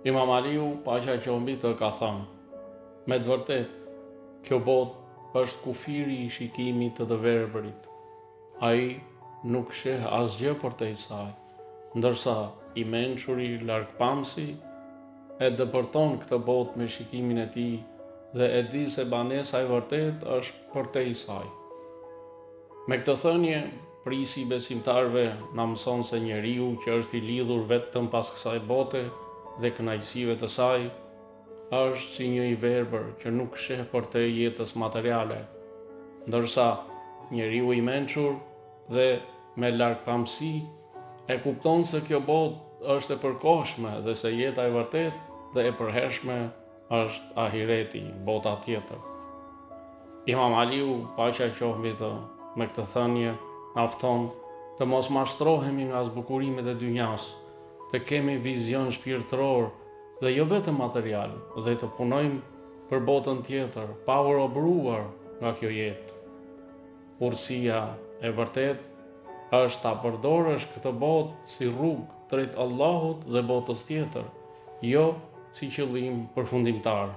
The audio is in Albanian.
Imam Aliu, paqja qoftë mbi të, ka thënë: me të vërtet, kjo botë është kufiri i shikimit të të verbërit. Ai nuk sheh asgjë përtej saj, ndërsa i mençuri largpamësi e dëpërton këtë botë me shikimin e tij dhe e di se banesa e vërtet është përtej saj. Me këtë thënie, prisi i besimtarëve na mëson se njeriu që është i lidhur vetëm pas kësaj bote dhe kënaqësive të saj, është si një i verbër që nuk sheh përtej jetës materiale, ndërsa njeriu i mençur dhe me largpamësi e kupton se kjo botë është e përkohshme dhe se jeta e vërtet dhe e përhershme është ahireti, bota tjetër. Imam Aliu, paqja qoftë mbi të, me këtë thënie na fton të mos mashtrohemi nga zbukurimet e dynjas, të kemi vizion shpirtëror dhe jo vetëm material, dhe të punojmë për botën tjetër, pa u robëruar nga kjo jetë. Urësia e vërtet është ta përdorësh këtë botë si rrugë drejt Allahut dhe botës tjetër, jo si qëllim përfundimtar.